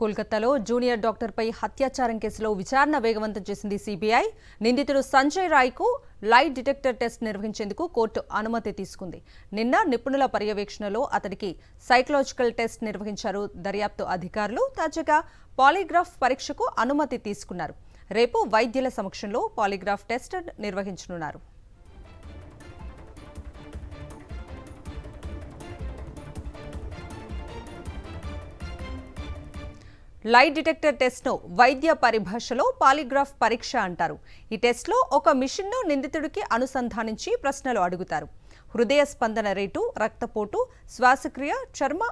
కోల్కతాలో జూనియర్ డాక్టర్పై హత్యాచారం కేసులో విచారణ వేగవంతం చేసింది సిబిఐ. నిందితుడు సంజయ్ రాయ్కు లై డిటెక్టర్ టెస్ట్ నిర్వహించేందుకు కోర్టు అనుమతి తీసుకుంది. నిన్న నిపుణుల పర్యవేక్షణలో అతడికి సైకలాజికల్ టెస్ట్ నిర్వహించారు దర్యాప్తు అధికారులు. తాజాగా పాలిగ్రాఫ్ పరీక్షకు అనుమతి తీసుకున్నారు. రేపు వైద్యుల సమక్షంలో పాలిగ్రాఫ్ టెస్ట్ నిర్వహించనున్నారు. లై డిటెక్టర్ టెస్ట్ను వైద్య పరిభాషలో పాలిగ్రాఫ్ పరీక్ష అంటారు. ఈ టెస్ట్లో ఒక మిషన్ను నిందితుడికి అనుసంధానించి ప్రశ్నలు అడుగుతారు. హృదయ స్పందన రేటు, రక్తపోటు, శ్వాసక్రియ, చర్మ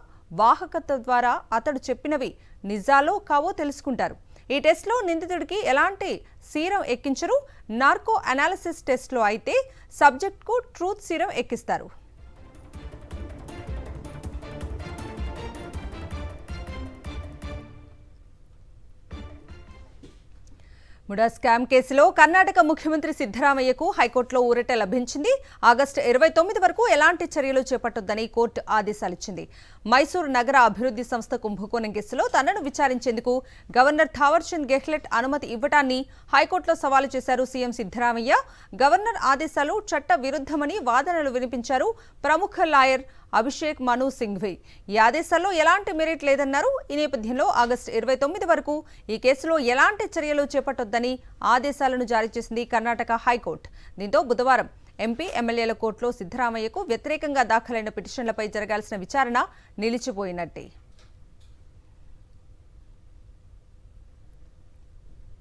వాహకత ద్వారా అతడు చెప్పినవి నిజాలో కావో తెలుసుకుంటారు. ఈ టెస్ట్లో నిందితుడికి ఎలాంటి సీరం ఎక్కించరు. నార్కో అనాలిసిస్ టెస్ట్లో అయితే సబ్జెక్ట్కు ట్రూత్ సీరం ఎక్కిస్తారు. ముడా స్కామ్ కేసులో కర్ణాటక ముఖ్యమంత్రి సిద్ధరామయ్యకు హైకోర్టులో ఊరట లభించింది. ఆగస్టు 29 వరకు ఎలాంటి చర్యలు చేపట్టొద్దని కోర్టు ఆదేశాలిచ్చింది. మైసూరు నగర అభివృద్ధి సంస్థ కుంభకోణం కేసులో తనను విచారించేందుకు గవర్నర్ థావర్చంద్ గెహ్లట్ అనుమతి ఇవ్వటాన్ని హైకోర్టులో సవాలు చేశారు సీఎం సిద్ధరామయ్య. గవర్నర్ ఆదేశాలు చట్ట విరుద్ధమని వాదనలు వినిపించారు ప్రముఖ లాయర్ అభిషేక్ మను సింఘ్వి. ఈ ఆదేశాల్లో ఎలాంటి మెరిట్ లేదన్నారు. ఈ నేపథ్యంలో ఆగస్టు 29 వరకు ఈ కేసులో ఎలాంటి చర్యలు చేపట్టొద్దని ఆదేశాలను జారీ చేసింది కర్ణాటక హైకోర్టు. దీంతో బుధవారం ఎంపీ, ఎమ్మెల్యేల కోర్టులో సిద్ధరామయ్యకు వ్యతిరేకంగా దాఖలైన పిటిషన్లపై జరగాల్సిన విచారణ నిలిచిపోయినట్టే.